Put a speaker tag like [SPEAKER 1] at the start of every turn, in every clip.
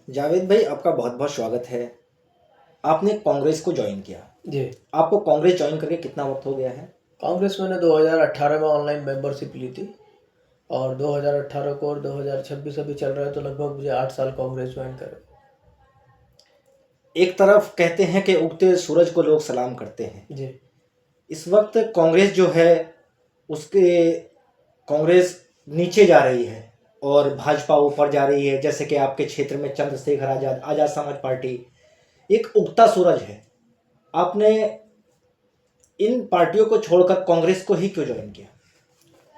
[SPEAKER 1] जावेद भाई, आपका बहुत बहुत स्वागत है। आपने कांग्रेस को ज्वाइन किया।
[SPEAKER 2] जी।
[SPEAKER 1] आपको कांग्रेस ज्वाइन करके कितना वक्त हो गया है?
[SPEAKER 2] कांग्रेस मैंने 2018 में ऑनलाइन मेंबरशिप ली थी और 2018 को और 2026 अभी चल रहा है, तो लगभग मुझे 8 साल कांग्रेस ज्वाइन करे।
[SPEAKER 1] एक तरफ कहते हैं कि उगते सूरज को लोग सलाम करते हैं।
[SPEAKER 2] जी।
[SPEAKER 1] इस वक्त कांग्रेस जो है उसके कांग्रेस नीचे जा रही है और भाजपा ऊपर जा रही है। जैसे कि आपके क्षेत्र में चंद्रशेखर आजाद आजाद समाज पार्टी एक उगता सूरज है। आपने इन पार्टियों को छोड़कर कांग्रेस को ही क्यों ज्वाइन किया?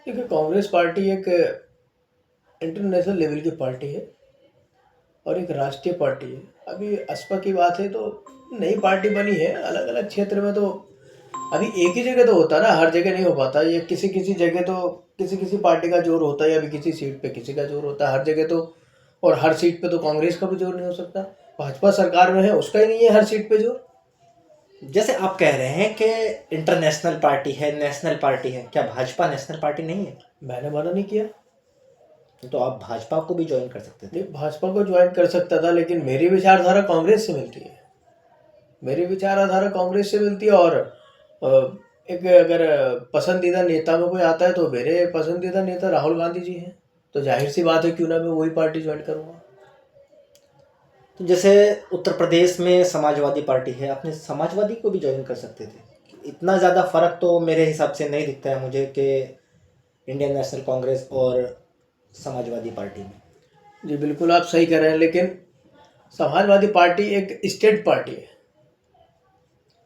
[SPEAKER 2] देखिए, कांग्रेस पार्टी एक इंटरनेशनल लेवल की पार्टी है और एक राष्ट्रीय पार्टी है। अभी असपा की बात है तो नई पार्टी बनी है, अलग अलग क्षेत्र में तो अभी एक ही जगह तो होता है ना, हर जगह नहीं हो पाता। ये किसी किसी जगह तो किसी किसी पार्टी का जोर होता है, या अभी किसी सीट पे किसी का जोर होता है, हर जगह तो। और हर सीट पे तो कांग्रेस का भी जोर नहीं हो सकता। भाजपा सरकार में है, उसका ही नहीं है हर सीट पे जोर।
[SPEAKER 1] जैसे आप कह रहे हैं कि इंटरनेशनल पार्टी है, नेशनल पार्टी है, क्या भाजपा नेशनल पार्टी नहीं है?
[SPEAKER 2] मैंने मना नहीं किया।
[SPEAKER 1] तो आप भाजपा को भी ज्वाइन कर सकते थे।
[SPEAKER 2] नहीं, भाजपा को ज्वाइन कर सकता था, लेकिन मेरी विचारधारा कांग्रेस से मिलती है। मेरी विचारधारा कांग्रेस से मिलती है। और अ, एक अगर पसंदीदा नेता में कोई आता है तो मेरे पसंदीदा नेता राहुल गांधी जी हैं। तो जाहिर सी बात है, क्यों ना मैं वही पार्टी ज्वाइन करूँगा।
[SPEAKER 1] तो जैसे उत्तर प्रदेश में समाजवादी पार्टी है, आपने समाजवादी को भी ज्वाइन कर सकते थे। इतना ज़्यादा फर्क तो मेरे हिसाब से नहीं दिखता है मुझे कि इंडियन नेशनल कांग्रेस और समाजवादी पार्टी में।
[SPEAKER 2] जी बिल्कुल, आप सही कह रहे हैं, लेकिन समाजवादी पार्टी एक स्टेट पार्टी है।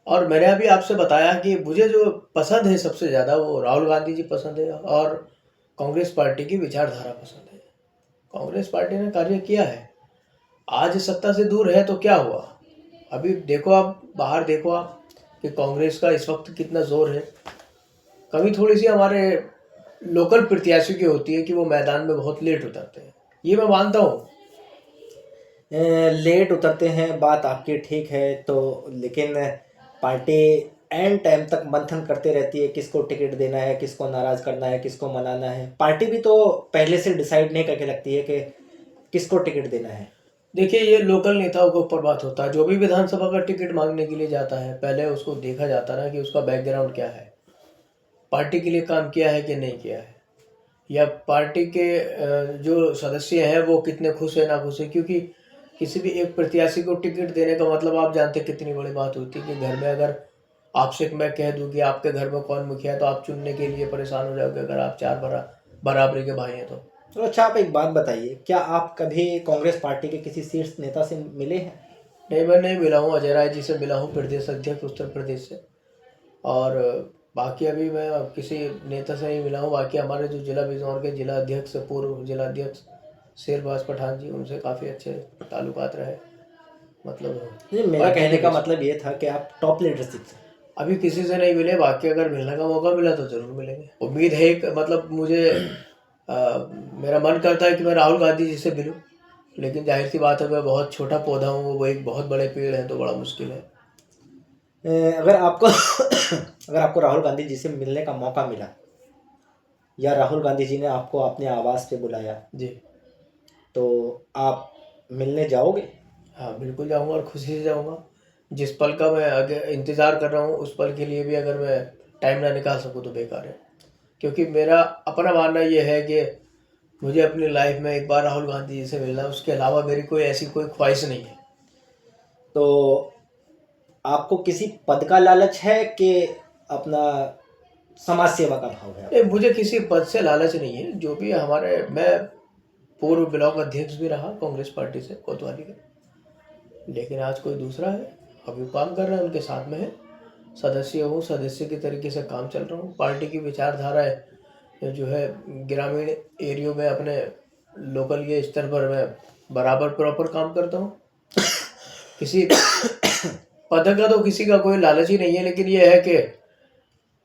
[SPEAKER 2] और मैंने अभी आपसे बताया कि मुझे जो पसंद है सबसे ज़्यादा, वो राहुल गांधी जी पसंद है और कांग्रेस पार्टी की विचारधारा पसंद है। कांग्रेस पार्टी ने कार्य किया है। आज सत्ता से दूर है तो क्या हुआ? अभी देखो, आप बाहर देखो आप कि कांग्रेस का इस वक्त कितना जोर है। कमी थोड़ी सी हमारे लोकल प्रत्याशी की होती है कि वो मैदान में बहुत लेट उतरते हैं, ये मैं मानता हूँ।
[SPEAKER 1] लेट उतरते हैं, बात आपकी ठीक है। तो लेकिन पार्टी एंड टाइम तक मंथन करते रहती है, किसको टिकट देना है, किसको नाराज़ करना है, किसको मनाना है। पार्टी भी तो पहले से डिसाइड नहीं करके रखती है कि किसको टिकट देना है।
[SPEAKER 2] देखिए, ये लोकल नेताओं के ऊपर बात होता है। जो भी विधानसभा का टिकट मांगने के लिए जाता है, पहले उसको देखा जाता है कि उसका बैकग्राउंड क्या है, पार्टी के लिए काम किया है कि नहीं किया है, या पार्टी के जो सदस्य हैं वो कितने खुश है ना खुश है। क्योंकि किसी भी एक प्रत्याशी को टिकट देने का मतलब आप जानते हैं कितनी बड़ी बात होती है कि घर में अगर आपसे मैं कह दूं कि आपके घर में कौन मुखिया है, तो आप चुनने के लिए परेशान हो जाओगे, अगर आप चार बराबरी के भाई हैं तो।
[SPEAKER 1] तो अच्छा, आप एक बात बताइए, क्या आप कभी कांग्रेस पार्टी के किसी शीर्ष नेता से मिले हैं?
[SPEAKER 2] नहीं, मैं नहीं मिला हूँ। अजय राय जी से मिला हूँ, प्रदेश अध्यक्ष उत्तर प्रदेश से। और बाकी अभी मैं किसी नेता से नहीं मिला हूँ। बाकी हमारे जो जिला बिजनौर के जिला अध्यक्ष, पूर्व जिला अध्यक्ष शेरबाज पठान जी, उनसे काफ़ी अच्छे ताल्लुकात रहे, मतलब
[SPEAKER 1] नहीं, मेरा
[SPEAKER 2] पार्टी
[SPEAKER 1] कहने
[SPEAKER 2] के
[SPEAKER 1] का
[SPEAKER 2] बीच।
[SPEAKER 1] मतलब ये था कि आप टॉप लीडरशिप से।
[SPEAKER 2] अभी किसी से नहीं मिले, बाकी अगर मिलने का मौका मिला तो ज़रूर मिलेंगे। उम्मीद है कि मतलब मुझे मेरा मन करता है कि मैं राहुल गांधी जी से मिलूं, लेकिन जाहिर सी बात है, मैं बहुत छोटा पौधा हूँ, वो एक बहुत बड़े पेड़ है, तो बड़ा मुश्किल है।
[SPEAKER 1] अगर आपको अगर आपको राहुल गांधी जी से मिलने का मौका मिला, या राहुल गांधी जी ने आपको अपने आवास पे बुलाया,
[SPEAKER 2] जी।
[SPEAKER 1] तो आप मिलने जाओगे?
[SPEAKER 2] हाँ बिल्कुल जाऊँगा, और खुशी से जाऊँगा। जिस पल का मैं आगे इंतज़ार कर रहा हूँ, उस पल के लिए भी अगर मैं टाइम ना निकाल सकूँ तो बेकार है। क्योंकि मेरा अपना मानना ये है कि मुझे अपनी लाइफ में एक बार राहुल गांधी जी से मिलना है, उसके अलावा मेरी कोई ऐसी कोई ख्वाहिश नहीं है।
[SPEAKER 1] तो आपको किसी पद का लालच है कि अपना समाज सेवा का भाव है
[SPEAKER 2] नहीं,
[SPEAKER 1] आपको?
[SPEAKER 2] मुझे किसी पद से लालच नहीं है। जो भी हमारे, मैं पूर्व ब्लॉक अध्यक्ष भी रहा कांग्रेस पार्टी से, कोतवाली का। लेकिन आज कोई दूसरा है, अभी काम कर रहे हैं, उनके साथ में है, सदस्य हूँ, सदस्य के तरीके से काम चल रहा हूँ। पार्टी की विचारधाराएं जो है ग्रामीण एरियो में अपने लोकल के स्तर पर मैं बराबर प्रॉपर काम करता हूँ। किसी पद का तो किसी का कोई लालच ही नहीं है, लेकिन ये है कि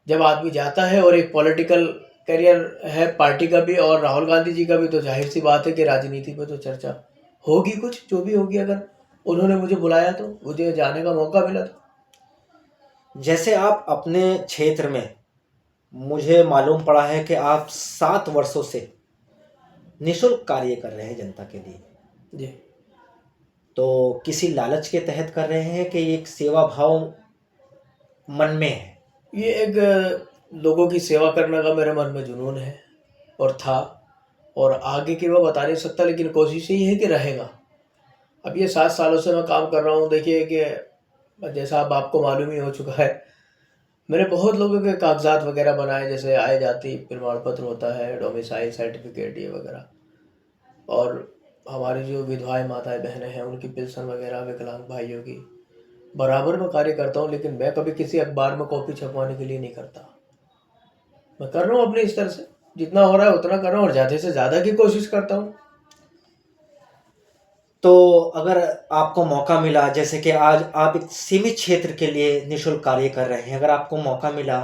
[SPEAKER 2] जब आदमी जाता है और एक पॉलिटिकल करियर है पार्टी का भी और राहुल गांधी जी का भी, तो जाहिर सी बात है कि राजनीति पे तो चर्चा होगी, कुछ जो भी होगी। अगर उन्होंने मुझे बुलाया तो, मुझे जाने का मौका मिला तो।
[SPEAKER 1] जैसे आप अपने क्षेत्र में, मुझे मालूम पड़ा है कि आप 7 वर्षों से निःशुल्क कार्य कर रहे हैं जनता के लिए।
[SPEAKER 2] जी।
[SPEAKER 1] तो किसी लालच के तहत कर रहे हैं कि एक सेवा भाव मन में है?
[SPEAKER 2] ये एक लोगों की सेवा करने का मेरे मन में जुनून है और था, और आगे की मैं बता नहीं सकता, लेकिन कोशिश यही है कि रहेगा। अब ये 7 सालों से मैं काम कर रहा हूँ। देखिए कि जैसा अब आपको मालूम ही हो चुका है, मैंने बहुत लोगों के कागजात वगैरह बनाए, जैसे आय जाति प्रमाण पत्र होता है, डोमिसाइल सर्टिफिकेट, ये वगैरह। और हमारी जो विधवाएं माताएं बहनें हैं उनकी पेंशन वगैरह, विकलांग भाइयों की, बराबर में कार्य करता हूँ। लेकिन मैं कभी किसी अखबार में कॉपी छपवाने के लिए नहीं करता। मैं कर रहा हूँ अपने स्तर से, जितना हो रहा है उतना कर रहा हूँ, और ज़्यादा से ज़्यादा की कोशिश करता हूँ।
[SPEAKER 1] तो अगर आपको मौका मिला, जैसे कि आज आप एक सीमित क्षेत्र के लिए निःशुल्क कार्य कर रहे हैं, अगर आपको मौका मिला,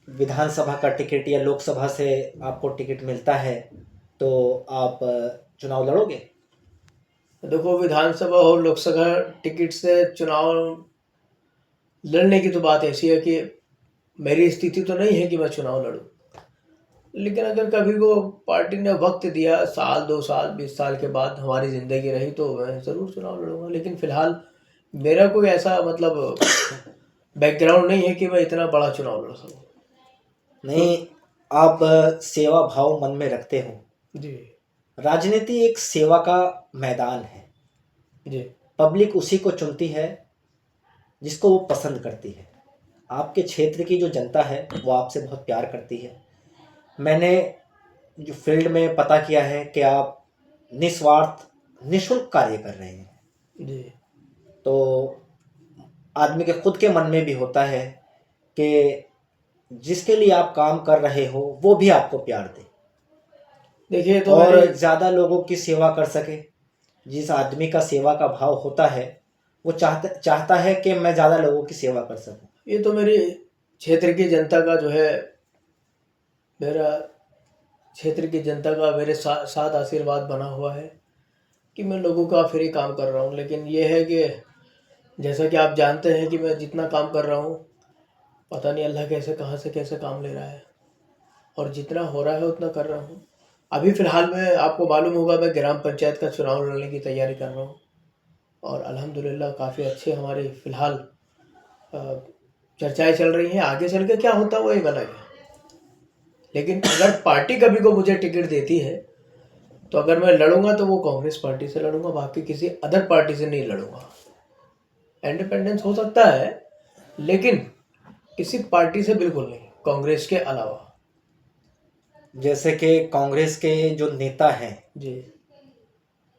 [SPEAKER 1] विधानसभा का टिकट या लोकसभा से आपको टिकट मिलता है, तो आप चुनाव लड़ोगे?
[SPEAKER 2] देखो, विधानसभा और लोकसभा टिकट से चुनाव लड़ने की तो बात ऐसी है कि मेरी स्थिति तो नहीं है कि मैं चुनाव लड़ूं। लेकिन अगर कभी को पार्टी ने वक्त दिया, साल 2 साल 20 साल के बाद हमारी ज़िंदगी रही, तो मैं ज़रूर चुनाव लड़ूंगा। लेकिन फ़िलहाल मेरा कोई ऐसा मतलब बैकग्राउंड नहीं है कि मैं इतना बड़ा चुनाव लड़ सकूं।
[SPEAKER 1] नहीं, आप सेवा भाव मन में रखते हो।
[SPEAKER 2] जी
[SPEAKER 1] राजनीति एक सेवा का मैदान है।
[SPEAKER 2] जी
[SPEAKER 1] पब्लिक उसी को चुनती है जिसको वो पसंद करती है। आपके क्षेत्र की जो जनता है वो आपसे बहुत प्यार करती है। मैंने जो फील्ड में पता किया है कि आप निस्वार्थ निःशुल्क कार्य कर रहे हैं,
[SPEAKER 2] जी
[SPEAKER 1] तो आदमी के खुद के मन में भी होता है कि जिसके लिए आप काम कर रहे हो वो भी आपको प्यार दे
[SPEAKER 2] देखिए, तो
[SPEAKER 1] और
[SPEAKER 2] मेरी
[SPEAKER 1] ज़्यादा लोगों की सेवा कर सके। जिस आदमी का सेवा का भाव होता है वो चाहता है कि मैं ज़्यादा लोगों की सेवा कर सकूं।
[SPEAKER 2] ये तो मेरी क्षेत्र की जनता का जो है, मेरा क्षेत्र की जनता का मेरे साथ आशीर्वाद बना हुआ है कि मैं लोगों का फ्री काम कर रहा हूँ। लेकिन ये है कि जैसा कि आप जानते हैं कि मैं जितना काम कर रहा हूँ, पता नहीं अल्लाह कैसे कहाँ से कैसे काम ले रहा है, और जितना हो रहा है उतना कर रहा हूँ। अभी फ़िलहाल में आपको मालूम होगा, मैं ग्राम पंचायत का चुनाव लड़ने की तैयारी कर रहा हूँ, और अल्हम्दुलिल्लाह काफ़ी अच्छे हमारे फ़िलहाल चर्चाएं चल रही हैं। आगे चल के क्या होता है वो एक अलग है। लेकिन अगर पार्टी कभी को मुझे टिकट देती है, तो अगर मैं लड़ूंगा तो वो कांग्रेस पार्टी से लड़ूंगा, बाकी किसी अदर पार्टी से नहीं लड़ूंगा। इंडिपेंडेंस हो सकता है, लेकिन किसी पार्टी से बिल्कुल नहीं, कांग्रेस के अलावा।
[SPEAKER 1] जैसे कि कांग्रेस के जो नेता हैं,
[SPEAKER 2] जी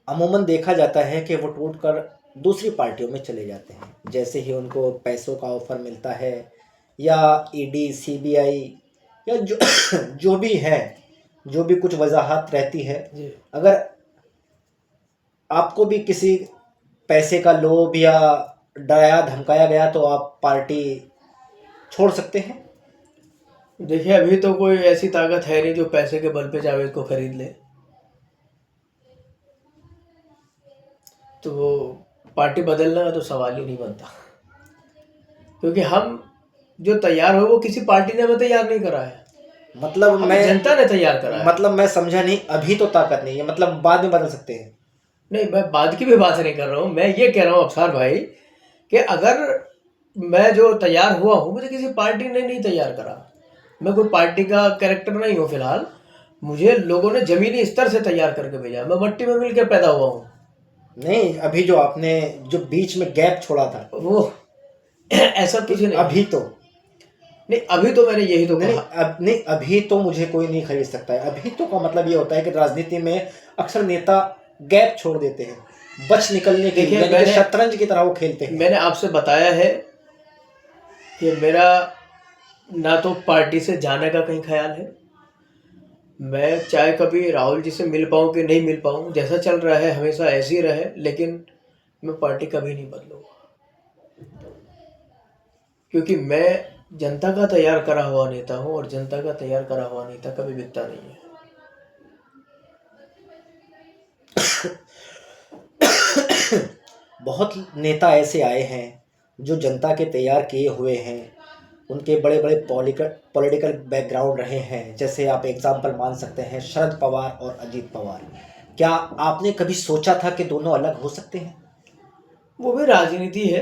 [SPEAKER 1] अमूमन देखा जाता है कि वो टूटकर दूसरी पार्टियों में चले जाते हैं जैसे ही उनको पैसों का ऑफर मिलता है, या ईडी सीबीआई या जो जो भी है, जो भी कुछ वजाहत रहती है।
[SPEAKER 2] जी
[SPEAKER 1] अगर आपको भी किसी पैसे का लोभ या डराया धमकाया गया तो आप पार्टी छोड़ सकते हैं?
[SPEAKER 2] देखिए, अभी तो कोई ऐसी ताकत है नहीं जो पैसे के बल पे जावेद को खरीद ले, तो वो पार्टी बदलने का तो सवाल ही नहीं बनता। क्योंकि हम जो तैयार हो, वो किसी पार्टी ने हमें तैयार नहीं करा है,
[SPEAKER 1] मतलब
[SPEAKER 2] हमें जनता ने तैयार करा है।
[SPEAKER 1] मतलब मैं समझा नहीं, अभी तो ताकत नहीं है, मतलब बाद में बदल सकते हैं?
[SPEAKER 2] नहीं, मैं बाद की भी बात नहीं कर रहा हूँ। मैं ये कह रहा हूँ अफसार भाई, कि अगर मैं जो तैयार हुआ हूँ, मुझे किसी पार्टी ने नहीं तैयार करा। मैं कोई पार्टी का कैरेक्टर नहीं हूँ फिलहाल। मुझे लोगों ने जमीनी स्तर से तैयार करके भेजा, मैं मट्टी में मिल के पैदा हुआ हूँ।
[SPEAKER 1] नहीं, अभी जो आपने जो बीच में गैप छोड़ा था
[SPEAKER 2] वो ऐसा कुछ नहीं।
[SPEAKER 1] अभी तो
[SPEAKER 2] नहीं, अभी तो मैंने यही तो
[SPEAKER 1] नहीं,
[SPEAKER 2] कहा।
[SPEAKER 1] नहीं अभी तो मुझे कोई नहीं खरीद सकता है। अभी तो का मतलब ये होता है कि राजनीति में अक्सर नेता गैप छोड़ देते हैं बच निकलने के लिए,
[SPEAKER 2] देखिए,
[SPEAKER 1] यानी कि शतरंज की तरह वो खेलते हैं।
[SPEAKER 2] मैंने आपसे बताया है कि मेरा ना तो पार्टी से जाने का कहीं ख्याल है। मैं चाहे कभी राहुल जी से मिल पाऊँ कि नहीं मिल पाऊँ, जैसा चल रहा है हमेशा ऐसे ही रहे, लेकिन मैं पार्टी कभी नहीं बदलूंगा। क्योंकि मैं जनता का तैयार करा हुआ नेता हूँ, और जनता का तैयार करा हुआ नेता कभी बिकता नहीं है।
[SPEAKER 1] बहुत नेता ऐसे आए हैं जो जनता के तैयार किए हुए हैं, उनके बड़े बड़े पॉलिटिकल बैकग्राउंड रहे हैं। जैसे आप एग्जाम्पल मान सकते हैं शरद पवार और अजीत पवार। क्या आपने कभी सोचा था कि दोनों अलग हो सकते हैं?
[SPEAKER 2] वो भी राजनीति है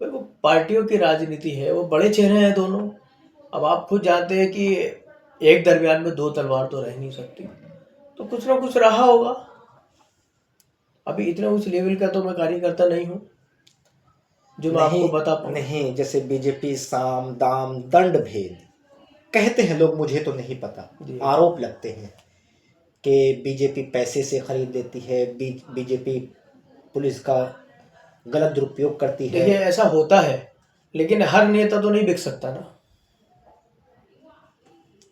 [SPEAKER 2] भाई, वो पार्टियों की राजनीति है, वो बड़े चेहरे हैं दोनों। अब आप खुद जानते हैं कि एक दरमियान में दो तलवार तो रह नहीं सकती, तो कुछ ना कुछ रहा होगा। अभी इतना उस लेवल का तो मैं कार्यकर्ता नहीं हूँ जो मैं
[SPEAKER 1] नहीं
[SPEAKER 2] आपको बता पाऊँ।
[SPEAKER 1] नहीं, जैसे बीजेपी साम दाम दंड भेद कहते हैं लोग, मुझे तो नहीं पता,
[SPEAKER 2] जी।
[SPEAKER 1] आरोप लगते हैं कि बीजेपी पैसे से खरीद लेती है, बीजेपी पुलिस का गलत दुरुपयोग करती है।
[SPEAKER 2] देखिए ऐसा होता है, लेकिन हर नेता तो नहीं बिक सकता ना।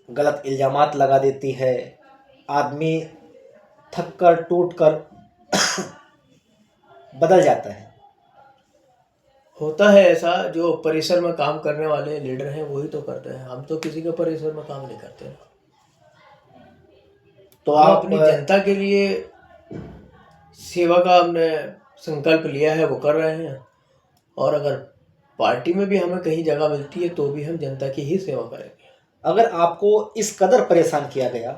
[SPEAKER 1] गलत इल्जामात लगा देती है, आदमी थक कर टूट कर बदल जाता है।
[SPEAKER 2] होता है ऐसा, जो परिसर में काम करने वाले लीडर हैं वही तो करते हैं, हम तो किसी के परिसर में काम नहीं करते ना।
[SPEAKER 1] तो
[SPEAKER 2] हम
[SPEAKER 1] आप
[SPEAKER 2] अपनी जनता के लिए सेवा का हमने संकल्प लिया है, वो कर रहे हैं। और अगर पार्टी में भी हमें कहीं जगह मिलती है तो भी हम जनता की ही सेवा करेंगे।
[SPEAKER 1] अगर आपको इस कदर परेशान किया गया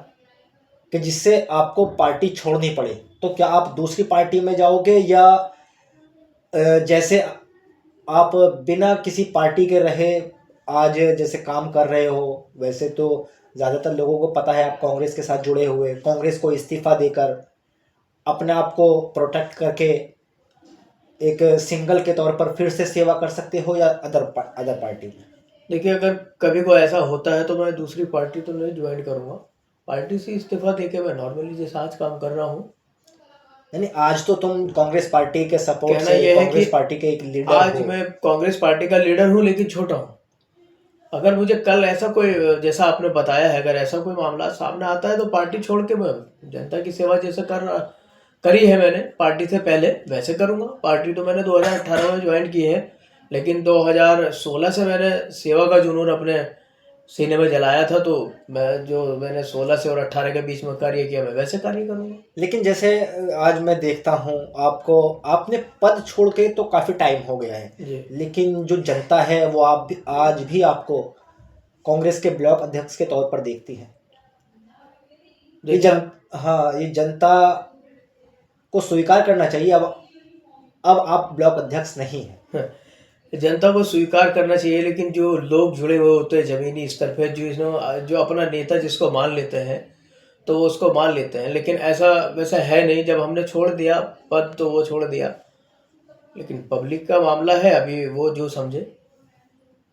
[SPEAKER 1] कि जिससे आपको पार्टी छोड़नी पड़े, तो क्या आप दूसरी पार्टी में जाओगे, या जैसे आप बिना किसी पार्टी के रहे आज जैसे काम कर रहे हो? वैसे तो ज़्यादातर लोगों को पता है आप कांग्रेस के साथ जुड़े हुए, कांग्रेस को इस्तीफा देकर अपने आप को प्रोटेक्ट करके एक सिंगल के तौर पर फिर से सेवा कर सकते हो, या अदर पार्टी में?
[SPEAKER 2] देखिए अगर कभी कोई ऐसा होता है तो मैं दूसरी पार्टी तो नहीं ज्वाइन करूँगा। पार्टी से इस्तीफा देके मैं नॉर्मली जैसे आज काम कर रहा हूँ।
[SPEAKER 1] यानी आज तो तुम कांग्रेस पार्टी के सपोर्ट
[SPEAKER 2] कहना
[SPEAKER 1] से
[SPEAKER 2] यह है कि
[SPEAKER 1] कांग्रेस पार्टी के एक लीडर
[SPEAKER 2] आज
[SPEAKER 1] हो।
[SPEAKER 2] मैं कांग्रेस पार्टी का लीडर हूँ, लेकिन छोटा हूँ। अगर मुझे कल ऐसा कोई, जैसा आपने बताया है, अगर ऐसा कोई मामला सामने आता है तो पार्टी छोड़ के मैं जनता की सेवा जैसे करी है मैंने पार्टी से पहले, वैसे करूँगा। पार्टी तो मैंने 2018 में ज्वाइन की है, लेकिन 2016 से मैंने सेवा का जुनून अपने सीने में जलाया था। तो मैंने 16 से और 18 के बीच में कार्य किया, मैं वैसे कार्य करूँगा।
[SPEAKER 1] लेकिन जैसे आज मैं देखता हूँ आपको, आपने पद छोड़ के तो काफ़ी टाइम हो गया है,
[SPEAKER 2] जी।
[SPEAKER 1] लेकिन जो जनता है वो आप भी आज भी आपको कांग्रेस के ब्लॉक अध्यक्ष के तौर पर देखती है। ये
[SPEAKER 2] देखिए
[SPEAKER 1] हाँ, ये जनता को स्वीकार करना चाहिए। अब आप ब्लॉक अध्यक्ष नहीं हैं।
[SPEAKER 2] जनता को स्वीकार करना चाहिए, लेकिन जो लोग जुड़े हुए होते हैं जमीनी स्तर पे, जो अपना नेता जिसको मान लेते हैं तो वो उसको मान लेते हैं। लेकिन ऐसा वैसा है नहीं, जब हमने छोड़ दिया पद तो वो छोड़ दिया। लेकिन पब्लिक का मामला है, अभी वो जो समझे।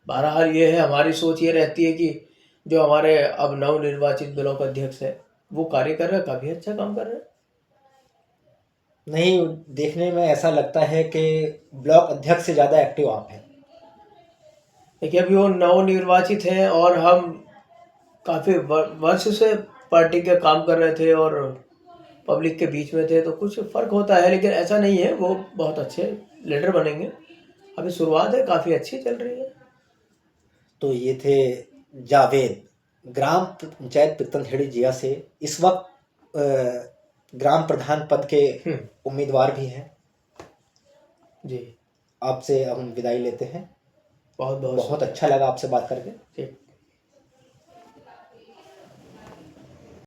[SPEAKER 2] बहरहाल ये है, हमारी सोच ये रहती है कि जो हमारे अब नवनिर्वाचित ब्लॉक अध्यक्ष है वो कार्य कर रहे हैं, काफ़ी अच्छा काम कर रहे हैं।
[SPEAKER 1] नहीं, देखने में ऐसा लगता है कि ब्लॉक अध्यक्ष से ज़्यादा एक्टिव आप हैं।
[SPEAKER 2] देखिए अभी वो नवनिर्वाचित हैं और हम काफ़ी वर्ष से पार्टी के काम कर रहे थे और पब्लिक के बीच में थे, तो कुछ फ़र्क होता है। लेकिन ऐसा नहीं है, वो बहुत अच्छे लीडर बनेंगे। अभी शुरुआत है, काफ़ी अच्छी चल रही है।
[SPEAKER 1] तो ये थे जावेद, ग्राम पंचायत पितनखेड़ी जिया से, इस वक्त ग्राम प्रधान पद के उम्मीदवार भी हैं।
[SPEAKER 2] जी।
[SPEAKER 1] आपसे हम विदाई लेते हैं।
[SPEAKER 2] बहुत बहुत
[SPEAKER 1] बहुत अच्छा लगा आपसे बात करके।
[SPEAKER 2] ठीक।